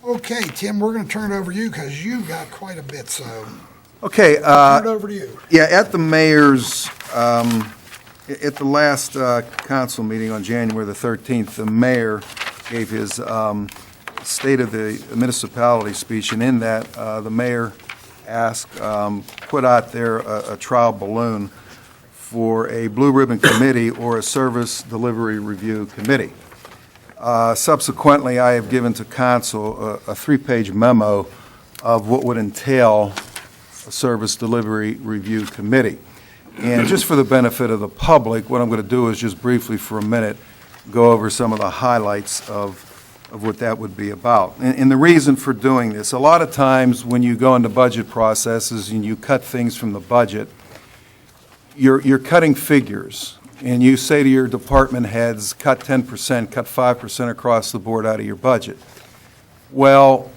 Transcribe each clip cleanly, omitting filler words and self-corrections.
Okay, Tim, we're going to turn it over to you because you've got quite a bit, so Okay, turn it over to you. yeah, at the mayor's, at the last council meeting on January the 13th, the mayor gave his State of the Municipality speech, and in that, the mayor asked, put out there a trial balloon for a blue ribbon committee or a service delivery review committee. Subsequently, I have given to council a three-page memo of what would entail a service delivery review committee. And just for the benefit of the public, what I'm going to do is just briefly for a minute go over some of the highlights of what that would be about. And the reason for doing this, a lot of times when you go into budget processes and you cut things from the budget, you're cutting figures, and you say to your department heads, cut 10%, cut 5% across the board out of your budget. Well,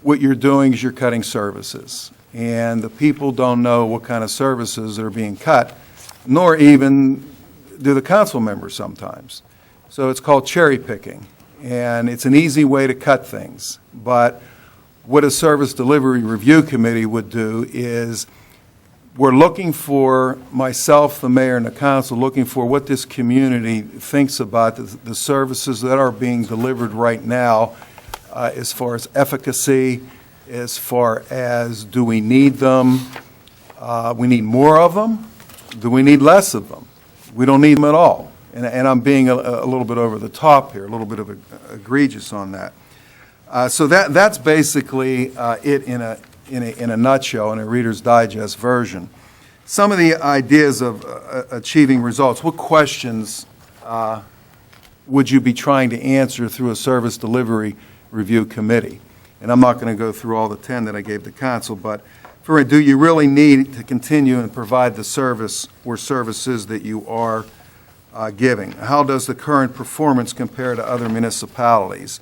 what you're doing is you're cutting services, and the people don't know what kind of services are being cut, nor even do the council members sometimes. So it's called cherry picking, and it's an easy way to cut things. But what a service delivery review committee would do is we're looking for, myself, the mayor, and the council, looking for what this community thinks about the services that are being delivered right now, as far as efficacy, as far as do we need them, we need more of them, do we need less of them? We don't need them at all. And I'm being a little bit over the top here, a little bit of egregious on that. So that's basically it in a nutshell, in a Reader's Digest version. Some of the ideas of achieving results. What questions would you be trying to answer through a service delivery review committee? And I'm not going to go through all the 10 that I gave the council, but do you really need to continue and provide the service or services that you are giving? How does the current performance compare to other municipalities?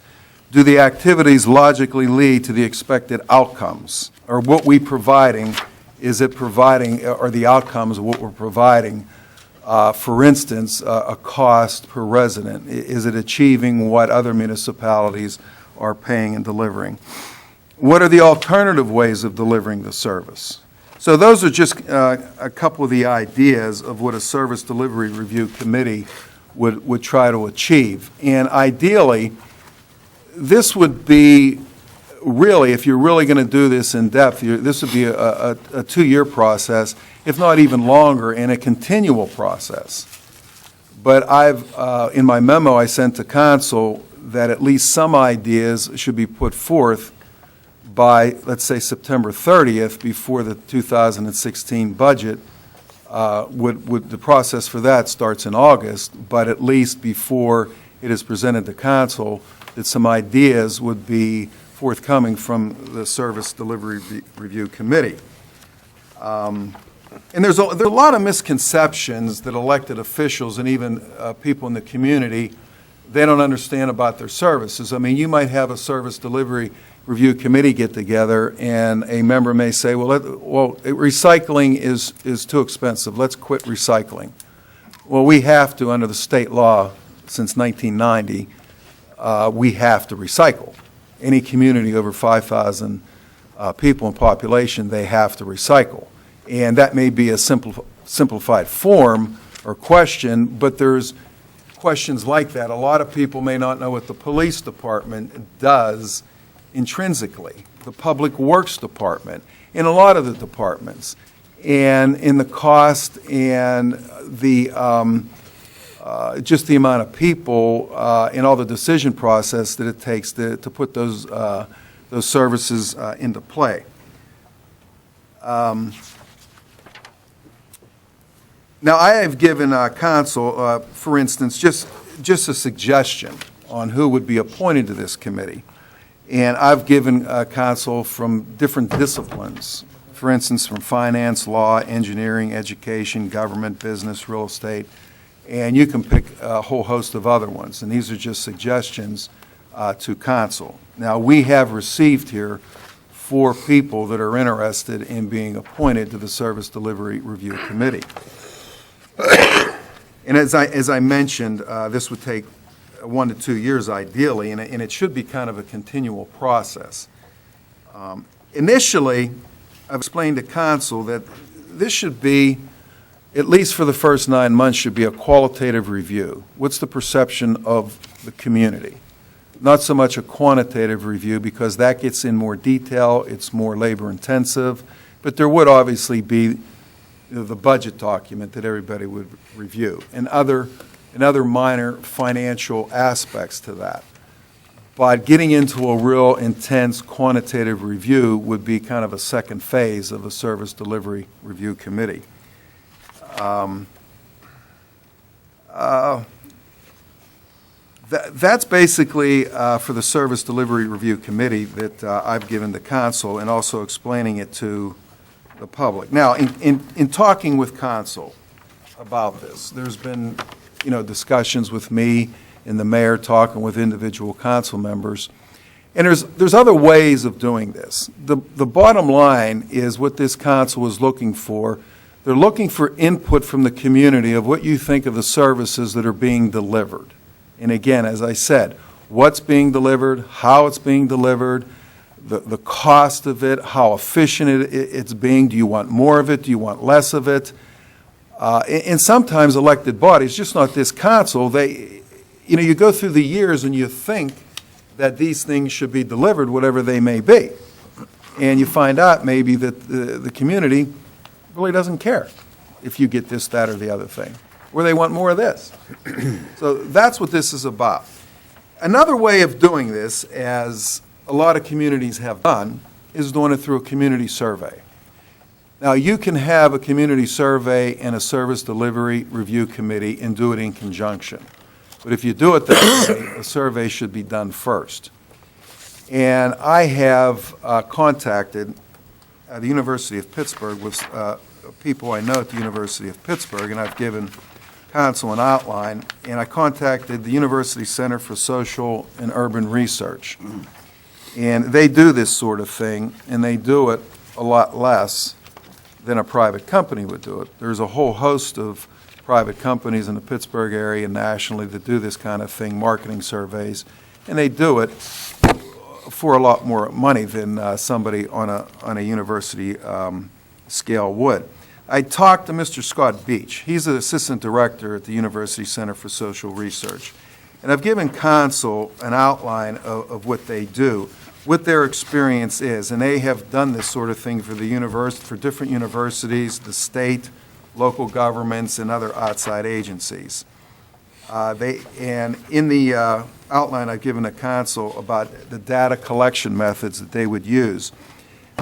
Do the activities logically lead to the expected outcomes? Or what we providing, is it providing, or the outcomes of what we're providing? For instance, a cost per resident. Is it achieving what other municipalities are paying and delivering? What are the alternative ways of delivering the service? So those are just a couple of the ideas of what a service delivery review committee would try to achieve. And ideally, this would be really, if you're really going to do this in depth, this would be a 2-year process, if not even longer, and a continual process. But in my memo I sent to council that at least some ideas should be put forth by, let's say, September 30th, before the 2016 budget. The process for that starts in August, but at least before it is presented to council, that some ideas would be forthcoming from the Service Delivery Review Committee. And there's a lot of misconceptions that elected officials and even people in the community, they don't understand about their services. I mean, you might have a Service Delivery Review Committee get together, and a member may say, well, recycling is too expensive. Let's quit recycling. Well, we have to, under the state law, since 1990, we have to recycle. Any community over 5,000 people in population, they have to recycle. And that may be a simplified form or question, but there's questions like that. A lot of people may not know what the police department does intrinsically, the public works department, in a lot of the departments, and in the cost and the just the amount of people and all the decision process that it takes to put those services into play. Now, I have given council, for instance, just a suggestion on who would be appointed to this committee. And I've given council from different disciplines, for instance, from finance, law, engineering, education, government, business, real estate, and you can pick a whole host of other ones. And these are just suggestions to council. Now, we have received here 4 people that are interested in being appointed to the Service Delivery Review Committee. And as I mentioned, this would take 1 to 2 years ideally, and it should be kind of a continual process. Initially, I've explained to council that this should be, at least for the first 9 months, should be a qualitative review. What's the perception of the community? Not so much a quantitative review, because that gets in more detail, it's more labor-intensive, but there would obviously be the budget document that everybody would review, and other minor financial aspects to that. But getting into a real intense quantitative review would be kind of a second phase of a service delivery review committee. That's basically for the Service Delivery Review Committee that I've given to council, and also explaining it to the public. Now, in talking with council about this, there's been, discussions with me and the mayor, talking with individual council members, and there's other ways of doing this. The bottom line is what this council is looking for. They're looking for input from the community of what you think of the services that are being delivered. And again, as I said, what's being delivered, how it's being delivered, the cost of it, how efficient it's being. Do you want more of it? Do you want less of it? And sometimes elected bodies, just not this council, you go through the years and you think that these things should be delivered, whatever they may be. And you find out maybe that the community really doesn't care if you get this, that, or the other thing, or they want more of this. So that's what this is about. Another way of doing this, as a lot of communities have done, is doing it through a community survey. Now, you can have a community survey and a service delivery review committee and do it in conjunction. But if you do it that way, a survey should be done first. And I have contacted the University of Pittsburgh with people I know at the University of Pittsburgh, and I've given council an outline, and I contacted the University Center for Social and Urban Research. And they do this sort of thing, and they do it a lot less than a private company would do it. There's a whole host of private companies in the Pittsburgh area and nationally that do this kind of thing, marketing surveys, and they do it for a lot more money than somebody on a university scale would. I talked to Mr. Scott Beach. He's an assistant director at the University Center for Social Research. And I've given council an outline of what they do, what their experience is. And they have done this sort of thing for for different universities, the state, local governments, and other outside agencies. And in the outline I've given to council about the data collection methods that they would use,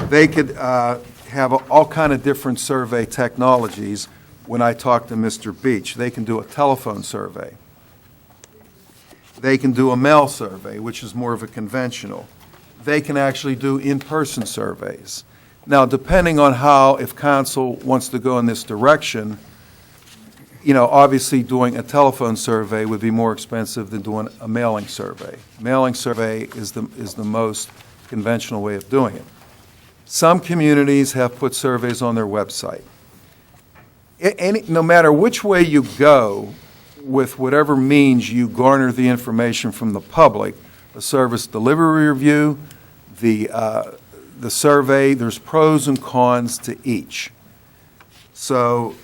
they could have all kind of different survey technologies. When I talk to Mr. Beach, they can do a telephone survey. They can do a mail survey, which is more of a conventional. They can actually do in-person surveys. Now, depending on if council wants to go in this direction, obviously doing a telephone survey would be more expensive than doing a mailing survey. Mailing survey is the most conventional way of doing it. Some communities have put surveys on their website. No matter which way you go, with whatever means you garner the information from the public, the service delivery review, the survey, there's pros and cons to each. So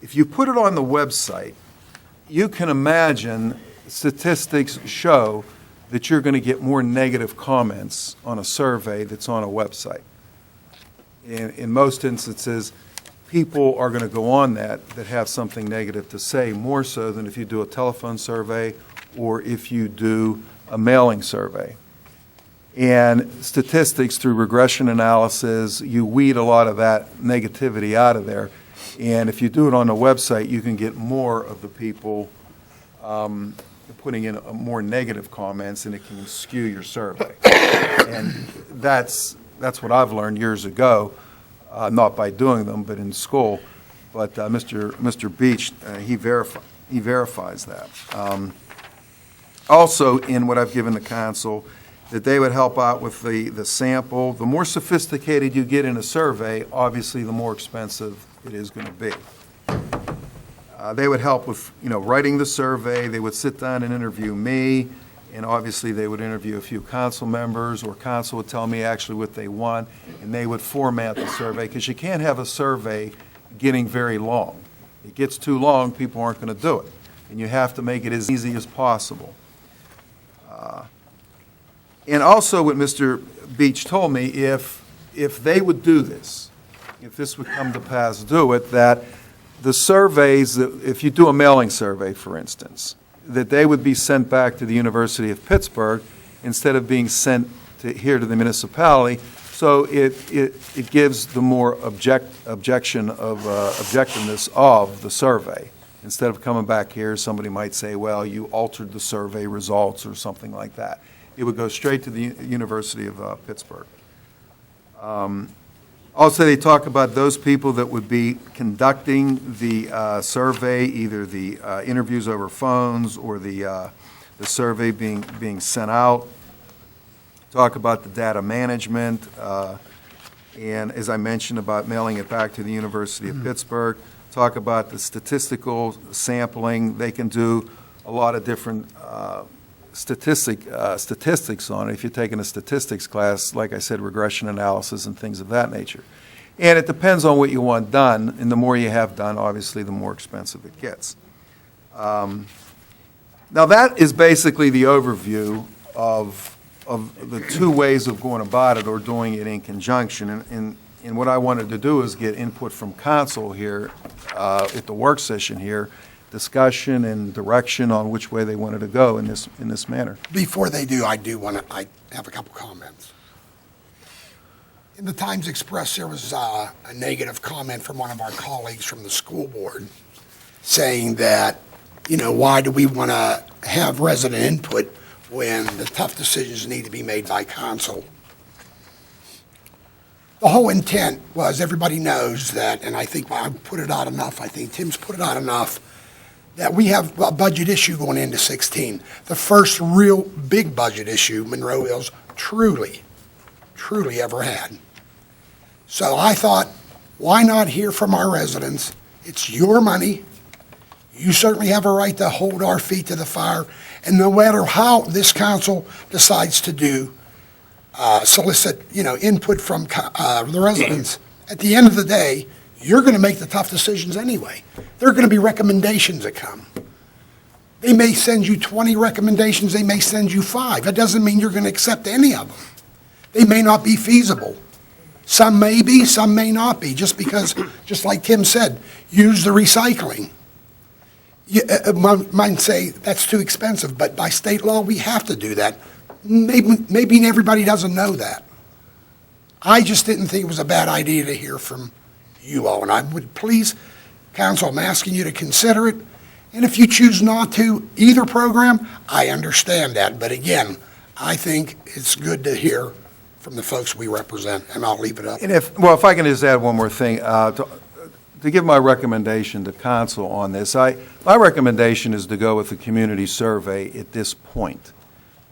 if you put it on the website, you can imagine statistics show that you're going to get more negative comments on a survey that's on a website. In most instances, people are going to go on that have something negative to say, more so than if you do a telephone survey or if you do a mailing survey. And statistics through regression analysis, you weed a lot of that negativity out of there. And if you do it on a website, you can get more of the people putting in more negative comments, and it can skew your survey. And that's what I've learned years ago, not by doing them, but in school. But Mr. Beach, he verifies that. Also, in what I've given the council, that they would help out with the sample. The more sophisticated you get in a survey, obviously the more expensive it is going to be. They would help with, writing the survey. They would sit down and interview me, and obviously they would interview a few council members, or council would tell me actually what they want, and they would format the survey, because you can't have a survey getting very long. It gets too long, people aren't going to do it, and you have to make it as easy as possible. And also what Mr. Beach told me, if they would do this, if this would come to pass, do it, that the surveys, if you do a mailing survey, for instance, that they would be sent back to the University of Pittsburgh instead of being sent here to the municipality, so it gives the more objectiveness of the survey. Instead of coming back here, somebody might say, well, you altered the survey results or something like that. It would go straight to the University of Pittsburgh. Also, they talk about those people that would be conducting the survey, either the interviews over phones or the survey being sent out. Talk about the data management, and as I mentioned, about mailing it back to the University of Pittsburgh. Talk about the statistical sampling. They can do a lot of different statistics on it. If you're taking a statistics class, like I said, regression analysis and things of that nature. And it depends on what you want done, and the more you have done, obviously, the more expensive it gets. Now, that is basically the overview of the two ways of going about it, or doing it in conjunction. And what I wanted to do is get input from council here at the work session here, discussion and direction on which way they wanted to go in this manner. Before they do, I have a couple comments. In the Times Express, there was a negative comment from one of our colleagues from the school board saying that, why do we want to have resident input when the tough decisions need to be made by council? The whole intent was, everybody knows that, and I think I put it out enough, I think Tim's put it out enough, that we have a budget issue going into 16. The first real big budget issue Monroeville's truly ever had. So I thought, why not hear from our residents? It's your money. You certainly have a right to hold our feet to the fire. And no matter how this council decides to do, solicit, input from the residents, at the end of the day, you're going to make the tough decisions anyway. There are going to be recommendations that come. They may send you 20 recommendations, they may send you 5. That doesn't mean you're going to accept any of them. They may not be feasible. Some may be, some may not be, just because, just like Tim said, use the recycling. You might say that's too expensive, but by state law, we have to do that. Maybe everybody doesn't know that. I just didn't think it was a bad idea to hear from you all, and I would please, council, I'm asking you to consider it, and if you choose not to, either program, I understand that, but again, I think it's good to hear from the folks we represent, and I'll leave it up. And if I can just add one more thing, to give my recommendation to council on this, my recommendation is to go with the community survey at this point.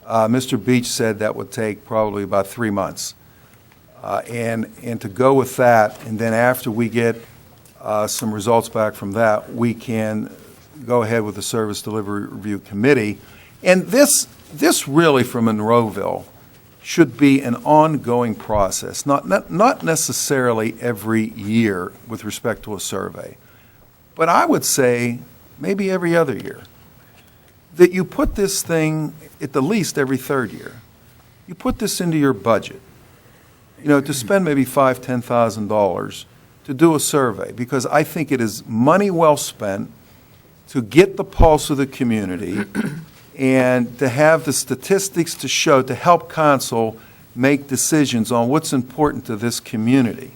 Mr. Beach said that would take probably about 3 months. And to go with that, and then after we get some results back from that, we can go ahead with the Service Delivery Review Committee. And this really, for Monroeville, should be an ongoing process, not necessarily every year with respect to a survey, but I would say maybe every other year. That you put this thing at the least every third year. You put this into your budget, to spend maybe $5,000, $10,000 to do a survey, because I think it is money well spent to get the pulse of the community and to have the statistics to show, to help council make decisions on what's important to this community.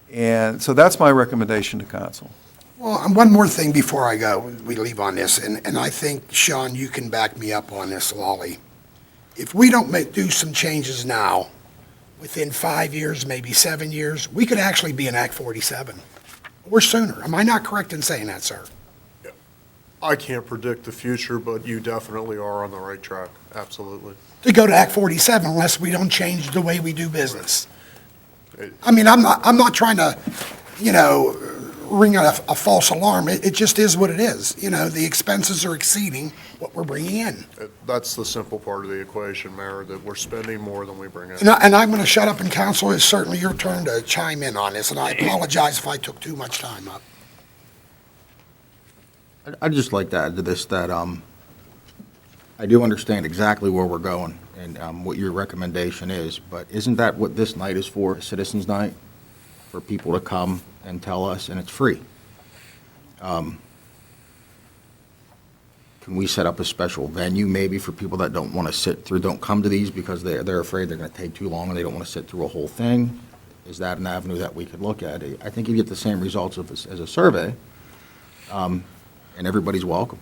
And so that's my recommendation to council. Well, and one more thing before I go, we leave on this, and I think, Sean, you can back me up on this, Lolly. If we don't do some changes now, within 5 years, maybe 7 years, we could actually be in Act 47, or sooner. Am I not correct in saying that, sir? I can't predict the future, but you definitely are on the right track, absolutely. To go to Act 47 unless we don't change the way we do business. I mean, I'm not trying to, ring a false alarm. It just is what it is. You know, the expenses are exceeding what we're bringing in. That's the simple part of the equation, Mayor, that we're spending more than we bring in. And I'm going to shut up, and council, it's certainly your turn to chime in on this, and I apologize if I took too much time up. I'd just like to add to this that I do understand exactly where we're going and what your recommendation is, but isn't that what this night is for, Citizens Night? For people to come and tell us, and it's free. Can we set up a special venue maybe for people that don't want to sit through, don't come to these because they're afraid they're going to take too long and they don't want to sit through a whole thing? Is that an avenue that we could look at? I think you get the same results as a survey, and everybody's welcome.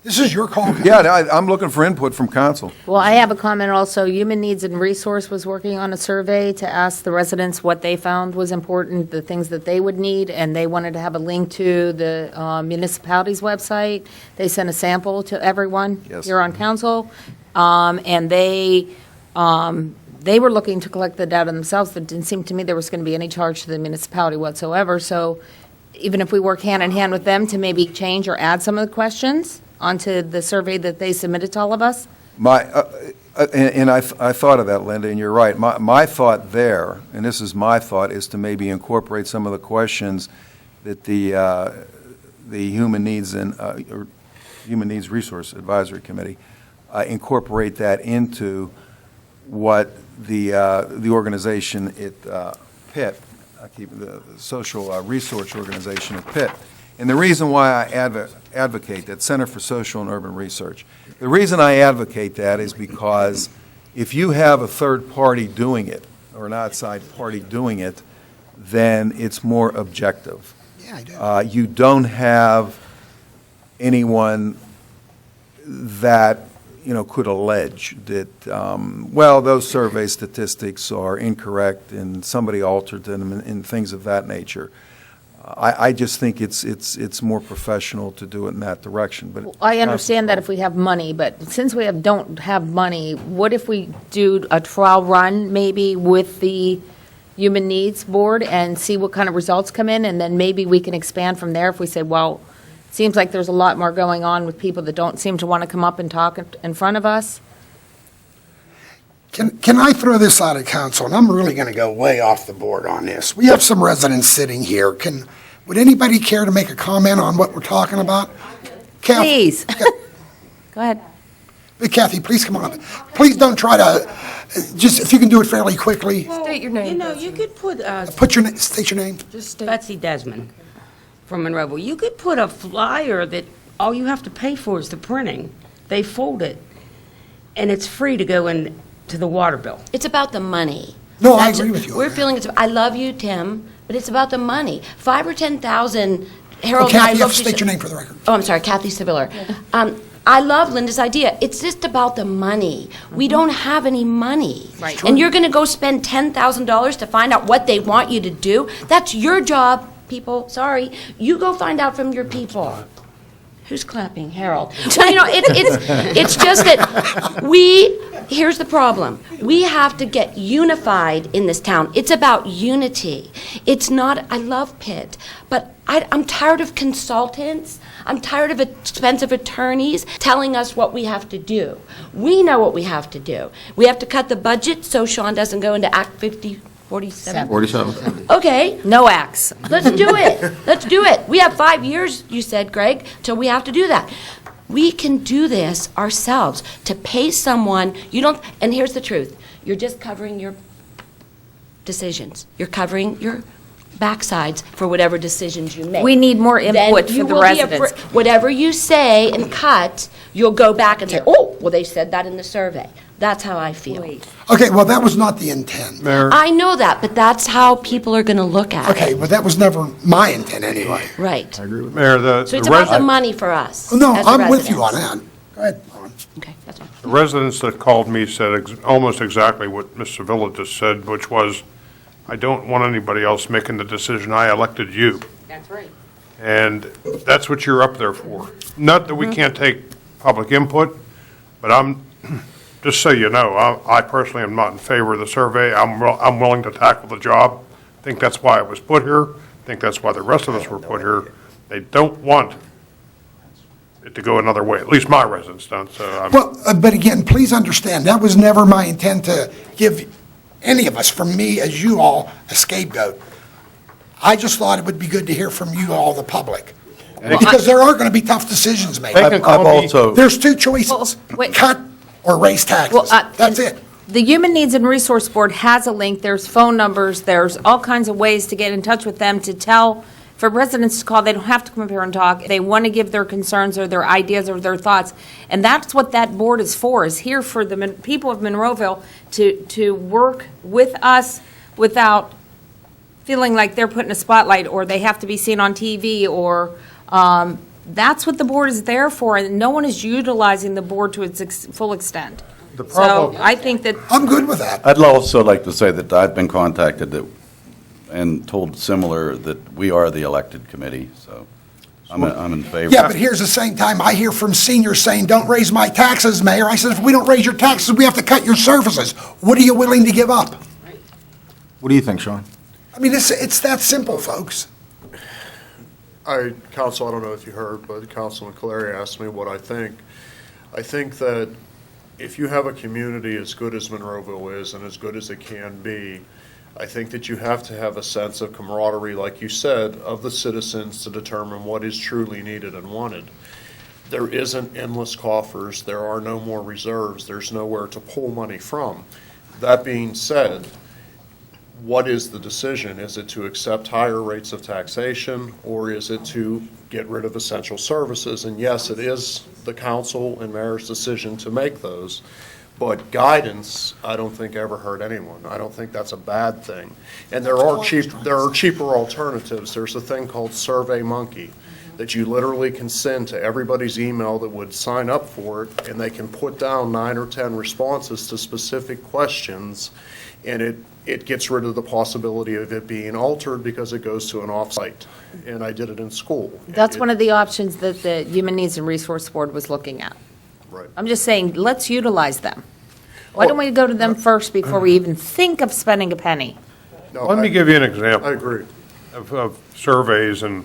This is your call. Yeah, I'm looking for input from council. Well, I have a comment also. Human Needs and Resource was working on a survey to ask the residents what they found was important, the things that they would need, and they wanted to have a link to the municipality's website. They sent a sample to everyone Yes. here on council, and they were looking to collect the data themselves. It didn't seem to me there was going to be any charge to the municipality whatsoever. So even if we work hand in hand with them to maybe change or add some of the questions onto the survey that they submitted to all of us? And I thought of that, Linda, and you're right. My thought there, and this is my thought, is to maybe incorporate some of the questions that the Human Needs or Human Needs Resource Advisory Committee incorporate that into what the organization at Pitt, the social research organization at Pitt. And the reason why I advocate that, Center for Social and Urban Research, the reason I advocate that is because if you have a third party doing it, or an outside party doing it, then it's more objective. Yeah, I do. You don't have anyone that, could allege that, well, those survey statistics are incorrect and somebody altered them and things of that nature. I just think it's more professional to do it in that direction, but. I understand that if we have money, but since we don't have money, what if we do a trial run maybe with the Human Needs Board and see what kind of results come in, and then maybe we can expand from there if we say, well, it seems like there's a lot more going on with people that don't seem to want to come up and talk in front of us? Can I throw this out at council? And I'm really going to go way off the board on this. We have some residents sitting here. Would anybody care to make a comment on what we're talking about? Kathy, Please. Go ahead. Kathy, please come on up. Please don't try to, just if you can do it fairly quickly. State your name. You could put, State your name. Betsy Desmond from Monroeville. You could put a flyer that all you have to pay for is the printing. They fold it, and it's free to go in to the water bill. It's about the money. No, I agree with you on We're that. feeling I love you, Tim, but it's about the money. 5,000 or 10,000. Harold. Kathy, and I you have looked to at state your name for the record. Oh, I'm sorry, Kathy Seviller. I love Linda's idea. It's just about the money. We don't have any money. Right. And you're going to go spend $10,000 to find out what they want you to do? That's your job, people. Sorry. You go find out from your people. Who's clapping? Harold. Well, it's just that here's the problem. We have to get unified in this town. It's about unity. It's not, I love Pitt, but I'm tired of consultants. I'm tired of expensive attorneys telling us what we have to do. We know what we have to do. We have to cut the budget so Sean doesn't go into Act 47. 47. Okay, No acts. let's do it. Let's do it. We have 5 years, you said, Greg, till we have to do that. We can do this ourselves. To pay someone, and here's the truth. You're just covering your decisions. You're covering your backsides for whatever decisions you make. We need more Then input you for the will be residents. whatever you say and cut, you'll go back and say, oh, well, they said that in the survey. That's how I feel. Okay, well, that was not the intent. Mayor, I know that, but that's how people are going to look at Okay, it. but that was never my intent anyway. Right. Mayor, So it's about the money for us. No, as the I'm with you on residents. that. Go ahead, Ron. Okay, that's fine. The residents that called me said almost exactly what Ms. Sevilla just said, which was, I don't want anybody else making the decision. I elected you. That's right. And that's what you're up there for. Not that we can't take public input, but just so you know, I personally am not in favor of the survey. I'm willing to tackle the job. think that's why it was put here. I think that's why the rest of us were put here. They don't want it to go another way, at least my residents don't, so I'm. Well, but again, please understand, that was never my intent to give any of us, from me as you all, a scapegoat. I just thought it would be good to hear from you all, the public. Because there are going to be tough decisions made. They can call me- also, There's two choices, Well, wait. cut or raise taxes. Well, That's it. The Human Needs and Resource Board has a link, there's phone numbers, there's all kinds of ways to get in touch with them to tell, for residents to call, they don't have to come up here and talk. They want to give their concerns or their ideas or their thoughts. And that's what that board is for, is here for the people of Monroeville to work with us without feeling like they're put in a spotlight or they have to be seen on TV or, that's what the board is there for, and no one is utilizing the board to its full extent. The problem- So I think that I'm good with that. I'd also like to say that I've been contacted and told similar that we are the elected committee, so I'm in favor. Yeah, but here's the same time, I hear from seniors saying, don't raise my taxes, Mayor. I said, if we don't raise your taxes, we have to cut your services. What are you willing to give up? What do you think, Sean? I mean, it's that simple, folks. Council, I don't know if you heard, but Councilman Clary asked me what I think. I think that if you have a community as good as Monroeville is and as good as it can be, I think that you have to have a sense of camaraderie, like you said, of the citizens to determine what is truly needed and wanted. There isn't endless coffers. There are no more reserves. There's nowhere to pull money from. That being said, what is the decision? Is it to accept higher rates of taxation, or is it to get rid of essential services? And yes, it is the council and mayor's decision to make those, but guidance, I don't think ever hurt anyone. I don't think that's a bad thing. And there are cheaper alternatives. There's a thing called SurveyMonkey that you literally can send to everybody's email that would sign up for it, and they can put down 9 or 10 responses to specific questions, and it gets rid of the possibility of it being altered because it goes to an off-site. And I did it in school. that's one of the options that the Human Needs and Resource Board was looking at. Right. I'm just saying, let's utilize them. Why don't we go to them first before we even think of spending a penny? No, Let me give you an example. I agree. Of surveys and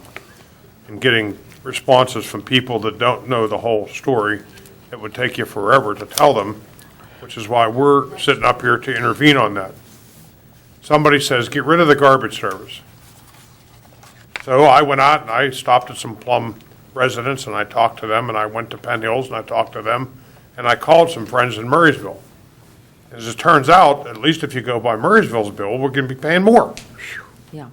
getting responses from people that don't know the whole story. It would take you forever to tell them, which is why we're sitting up here to intervene on that. Somebody says, get rid of the garbage service. So I went out and I stopped at some Plum residents and I talked to them, and I went to Penn Hills and I talked to them, and I called some friends in Murraysville. As it turns out, at least if you go by Murraysville's bill, we're going to be paying more. Yeah.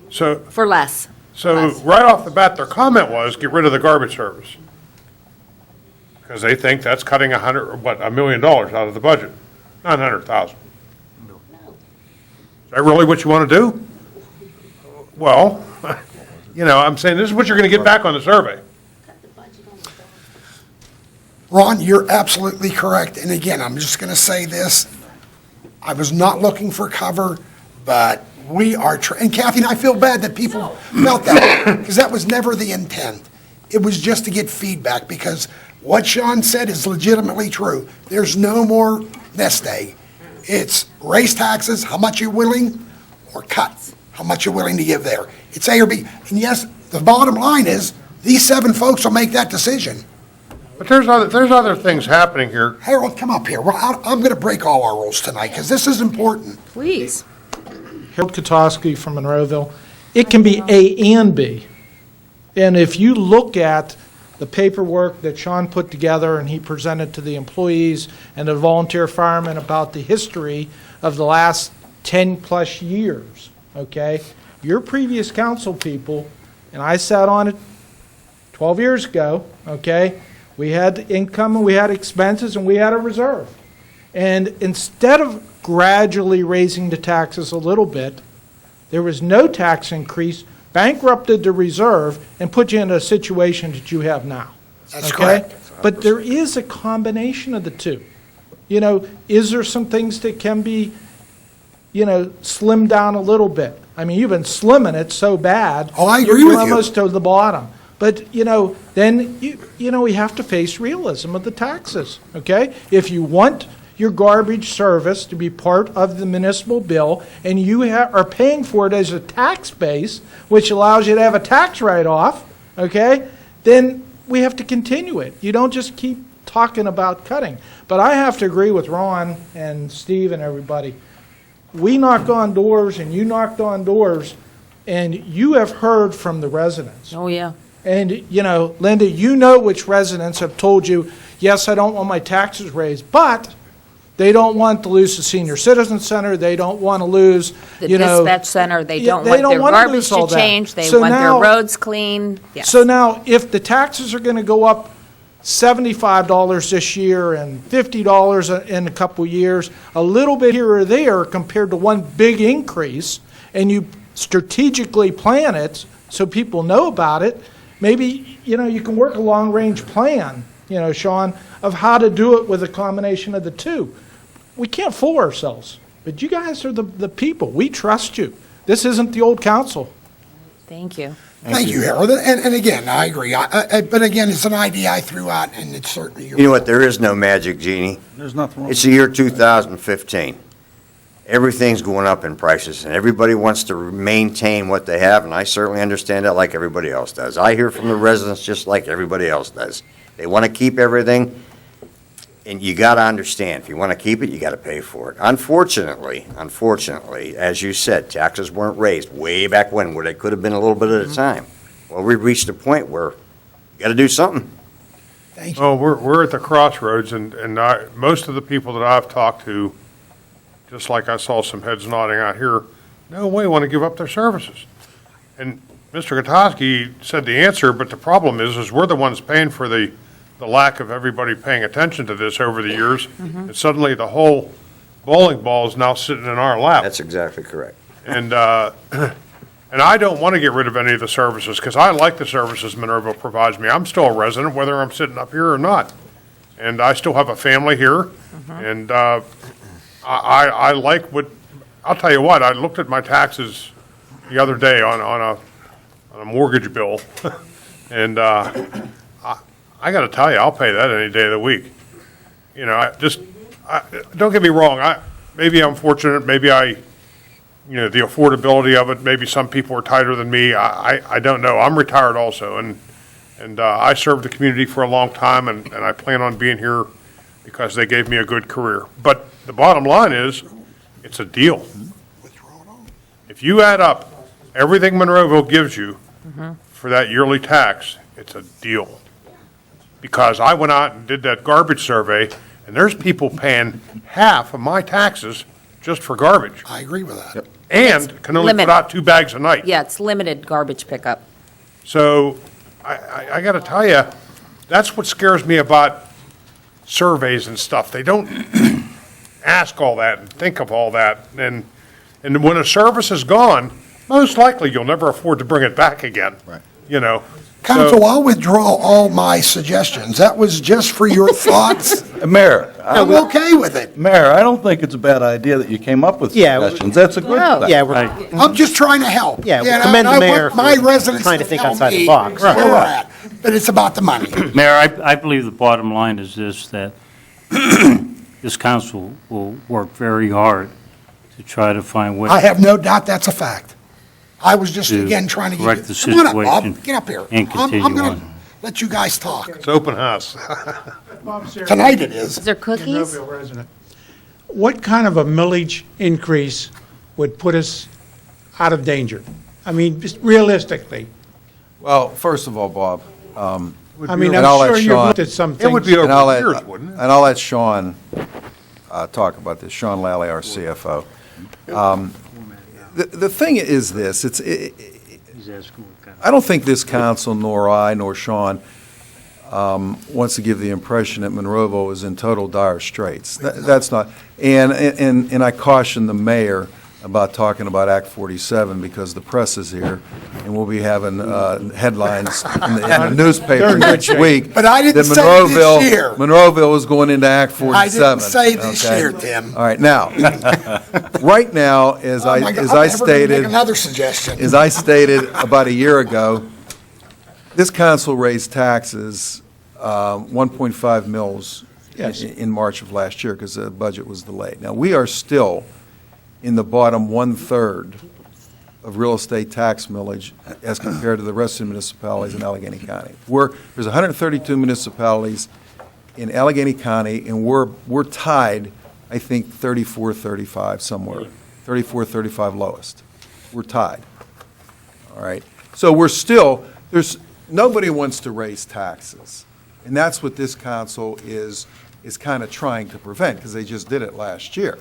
So For less. right off the bat, their comment was, get rid of the garbage service. Because they think that's cutting $1 million out of the budget, 900,000. Is that really what you want to do? Well, I'm saying this is what you're going to get back on the survey. Ron, you're absolutely correct. And again, I'm just going to say this. I was not looking for cover, but we are, and Kathy and I feel bad that people felt that way, because that was never the intent. It was just to get feedback, because what Sean said is legitimately true. There's no more nest egg. It's raise taxes, how much you're willing, or cut, how much you're willing to give there. It's A or B. And yes, the bottom line is, these 7 folks will make that decision. But there's other things happening here. Harold, come up here. Well, I'm going to break all our rules tonight, because this is important. Please. Harold Kotowski from Monroeville. It can be A and B. And if you look at the paperwork that Sean put together and he presented to the employees and the volunteer firemen about the history of the last 10-plus years, okay? Your previous council people, and I sat on it 12 years ago, okay? We had income and we had expenses and we had a reserve. And instead of gradually raising the taxes a little bit, there was no tax increase, bankrupted the reserve, and put you in a situation that you have now. That's okay? correct. But there is a combination of the two. Is there some things that can be, slimmed down a little bit? I mean, you've been slimming it so bad. Oh, I agree you're with you. almost to the bottom. But, then, we have to face realism of the taxes, okay? If you want your garbage service to be part of the municipal bill, and you are paying for it as a tax base, which allows you to have a tax write-off, okay, then we have to continue it. You don't just keep talking about cutting. But I have to agree with Ron and Steve and everybody. We knocked on doors and you knocked on doors, and you have heard from the residents. Oh, yeah. And, you know, Linda, you know which residents have told you, yes, I don't want my taxes raised, but they don't want to lose the senior citizen center, they don't want to lose, The you know. dispatch center, they Yeah, don't they want don't their wanna garbage lose all to that. change, they So want their now- roads clean. Yes. So now, if the taxes are going to go up $75 this year and $50 in a couple of years, a little bit here or there compared to one big increase, and you strategically plan it so people know about it, maybe, you know, you can work a long-range plan, you know, Sean, of how to do it with a combination of the two. We can't fool ourselves, but you guys are the people. We trust you. This isn't the old council. Thank you. Thank you, Harold. And again, I agree. But again, it's an idea I threw out, and it's certainly your. You know what, there is no magic genie. There's nothing wrong. It's the year 2015. Everything's going up in prices, and everybody wants to maintain what they have, and I certainly understand that like everybody else does. I hear from the residents just like everybody else does. They want to keep everything, and you got to understand, if you want to keep it, you got to pay for it. Unfortunately, as you said, taxes weren't raised way back when, where they could have been a little bit at a time. Well, we reached a point where you got to do something. Thank you. Well, we're at the crossroads, and most of the people that I've talked to, just like I saw some heads nodding out here, no way want to give up their services. And Mr. Gutowski said the answer, but the problem is we're the ones paying for the lack of everybody paying attention to this over the years, and suddenly the whole bowling ball is now sitting in our lap. That's exactly correct. And I don't want to get rid of any of the services, because I like the services Monroeville provides me. I'm still a resident, whether I'm sitting up here or not. And I still have a family here, and I like what, I'll tell you what, I looked at my taxes the other day on a mortgage bill, and I got to tell you, I'll pay that any day of the week. You know, don't get me wrong, maybe I'm fortunate, maybe the affordability of it, maybe some people are tighter than me, I don't know. I'm retired also, and I served the community for a long time, and I plan on being here because they gave me a good career. But the bottom line is, it's a deal. If you add up everything Monroeville gives you for that yearly tax, it's a deal. Because I went out and did that garbage survey, and there's people paying half of my taxes just for garbage. I agree with that. And can only put limited. out 2 bags a night. Yeah, it's limited garbage pickup. So I got to tell you, that's what scares me about surveys and stuff. They don't ask all that and think of all that. And when a service is gone, most likely you'll never afford to bring it back again. Right. You know. Council, I'll withdraw all my suggestions. That was just for your thoughts. Mayor, I'm okay with it. Mayor, I don't think it's a bad idea that you came up with Yeah. suggestions. That's a good No. thing. Yeah, we're, I'm just trying to help. Yeah, we And commend the I mayor want my for residents trying to think tell outside the me box. where Right. we're at. But it's about the money. Mayor, I believe the bottom line is this, that this council will work very hard to try to find ways I have no doubt that's a fact. I was just, To again, trying to get correct the Come on up, situation Bob. Get up here. and I'm continue gonna on. let you guys talk. It's open house. Tonight it is. Is there cookies? Monroeville resident. What kind of a millage increase would put us out of danger? I mean, just realistically. Well, first of all, Bob, I mean, And I'll I'm let sure you've Sean- looked at some things. It would be and I'll over let, years, wouldn't it? and I'll let Sean talk about this, Sean Lally, our CFO. The thing is this, He's asking what kind of- I don't think this council, nor I, nor Sean, wants to give the impression that Monroeville is in total dire straits. That's not, and I caution the mayor about talking about Act 47 because the press is here, and we'll be having headlines in the newspaper next week. But I didn't that say this year. Monroeville is going into Act 47. I didn't say this okay? year, Tim. All right, now, right now, as Oh my God, I I'm never gonna stated. make another suggestion. As I stated about a year ago, this council raised taxes, 1.5 mils Yes. in March of last year because the budget was delayed. Now, we are still in the bottom one-third of real estate tax millage as compared to the rest of the municipalities in Allegheny County. There's 132 municipalities in Allegheny County, and we're tied, I think, 34, 35 somewhere, 34, 35 lowest. We're tied. All right? So nobody wants to raise taxes. And that's what this council is kind of trying to prevent, because they just did it last year.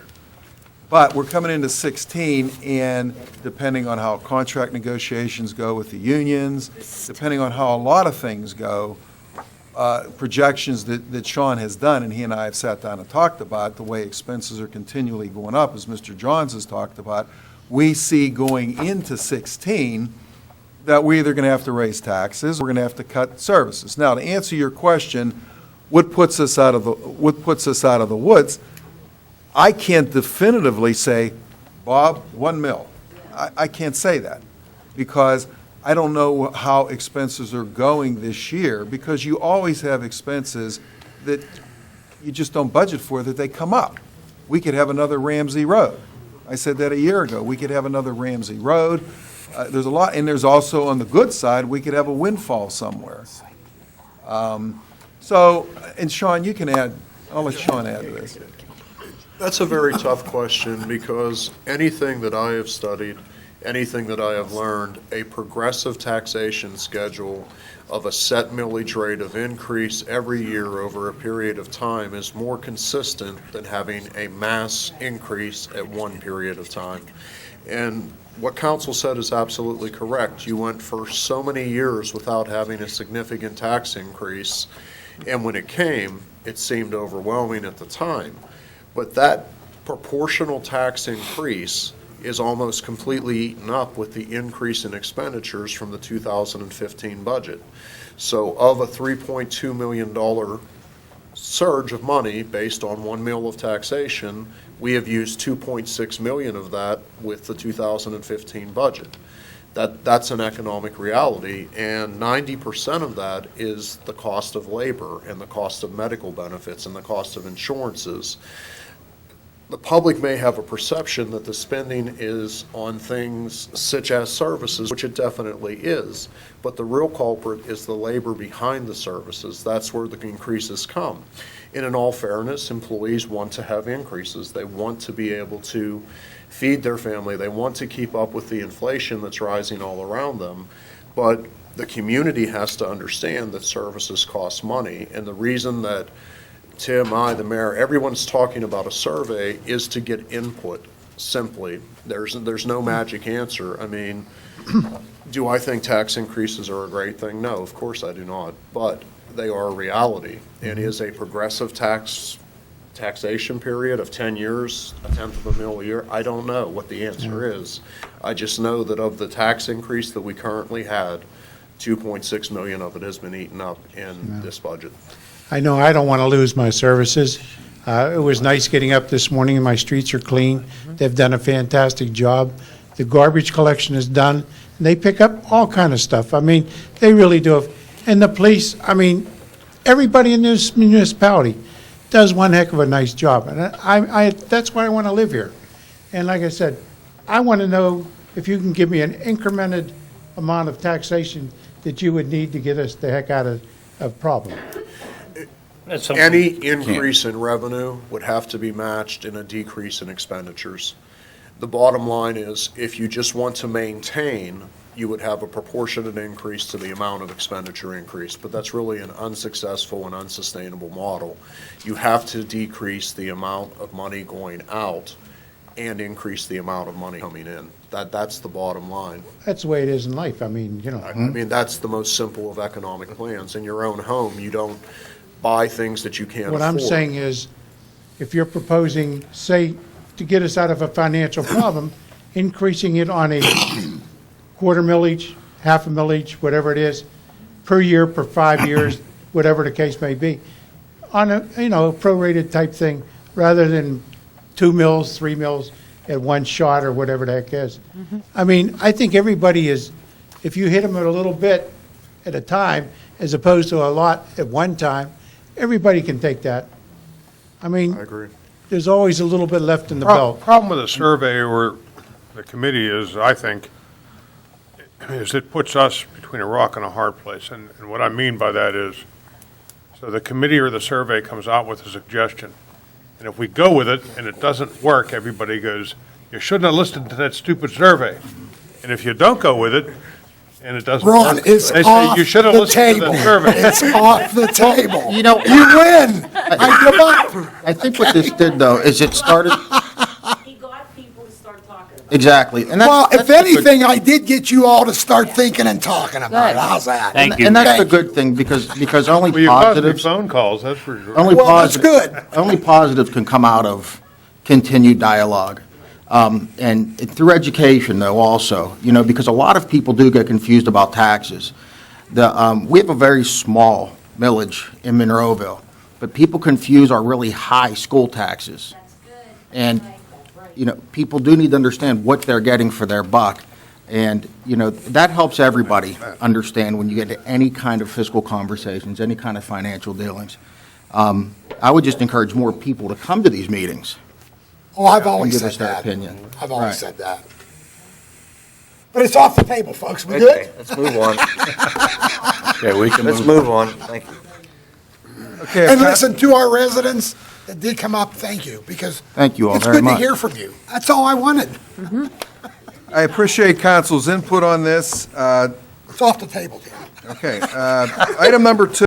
But we're coming into 16, and depending on how contract negotiations go with the unions, depending on how a lot of things go, projections that Sean has done, and he and I have sat down and talked about, the way expenses are continually going up, as Mr. Johns has talked about, we see going into 16 that we're either going to have to raise taxes, or we're going to have to cut services. Now, to answer your question, what puts us out of the woods? I can't definitively say, Bob, $1 million. I can't say that because I don't know how expenses are going this year, because you always have expenses that you just don't budget for, that they come up. We could have another Ramsey Road. I said that a year ago. We could have another Ramsey Road. There's a lot, and there's also, on the good side, we could have a windfall somewhere. And Sean, you can add, I'll let Sean add to this. That's a very tough question, because anything that I have studied, anything that I have learned, a progressive taxation schedule of a set millage rate of increase every year over a period of time is more consistent than having a mass increase at one period of time. And what council said is absolutely correct. You went for so many years without having a significant tax increase, and when it came, it seemed overwhelming at the time. But that proportional tax increase is almost completely eaten up with the increase in expenditures from the 2015 budget. So of a $3.2 million surge of money based on $1 million of taxation, we have used $2.6 million of that with the 2015 budget. That's an economic reality, and 90% of that is the cost of labor and the cost of medical benefits and the cost of insurances. The public may have a perception that the spending is on things such as services, which it definitely is, but the real culprit is the labor behind the services. That's where the increases come. And in all fairness, employees want to have increases. They want to be able to feed their family. They want to keep up with the inflation that's rising all around them. But the community has to understand that services cost money, and the reason that Tim, I, the mayor, everyone's talking about a survey is to get input, simply. There's no magic answer. I mean, do I think tax increases are a great thing? No, of course I do not. But they are a reality. And is a progressive taxation period of 10 years, a tenth of a mil a year? I don't know what the answer is. I just know that of the tax increase that we currently had, 2.6 million of it has been eaten up in this budget. I know I don't want to lose my services. It was nice getting up this morning and my streets are clean. They've done a fantastic job. The garbage collection is done. And they pick up all kind of stuff. I mean, they really do. And the police, I mean, everybody in this municipality does one heck of a nice job. And that's why I want to live here. And like I said, I want to know if you can give me an incremented amount of taxation that you would need to get us the heck out of problem. Any increase in revenue would have to be matched in a decrease in expenditures. The bottom line is, if you just want to maintain, you would have a proportionate increase to the amount of expenditure increase, but that's really an unsuccessful and unsustainable model. You have to decrease the amount of money going out and increase the amount of money coming in. That's the bottom line. That's the way it is in life. I mean, you know. I mean, that's the most simple of economic plans. In your own home, you don't buy things that you can't afford. What I'm saying is, if you're proposing, say, to get us out of a financial problem, increasing it on a quarter millage, half a millage, whatever it is, per year, per 5 years, whatever the case may be, on a, prorated type thing, rather than 2 mils, 3 mils at one shot or whatever the heck is. I mean, I think everybody is, if you hit them at a little bit at a time, as opposed to a lot at one time, everybody can take that. I mean, I agree. there's always a little bit left in the belt. Problem with a survey or the committee is, I think, is it puts us between a rock and a hard place. And what I mean by that is, so the committee or the survey comes out with a suggestion. And if we go with it and it doesn't work, everybody goes, you shouldn't have listened to that stupid survey. And if you don't go with it and it doesn't Ron, work, it's they say, off you should have the listened to table. that survey. It's off the table. You know- You win. I give up. I think what this did, though, is it started, He got people to start talking about exactly, and that's. Well, if that's the good- anything, I did get you all to start thinking and talking about it. How's that? Thank you. And that's the Thank you. good thing, because Well, only you caused me positives, phone calls, that's for sure. only Well, that's positives. good. Only positives can come out of continued dialogue. And through education, though, also, because a lot of people do get confused about taxes. We have a very small millage in Monroeville, but people confuse our really high school taxes. And, people do need to understand what they're getting for their buck. And, that helps everybody understand when you get into any kind of fiscal conversations, any kind of financial dealings. I would just encourage more people to come to these meetings. Oh, I've and always give said us their that. opinion. I've always Right. said that. But it's off the table, folks. We Okay, good? let's move on. Okay, we can Let's move. move on. Thank you. Okay, And listen, to our residents that did come up, thank you, because Thank you all it's very good to much. hear from you. That's all I wanted. I appreciate council's input on this. It's off the table, Tim. Okay, item number 2.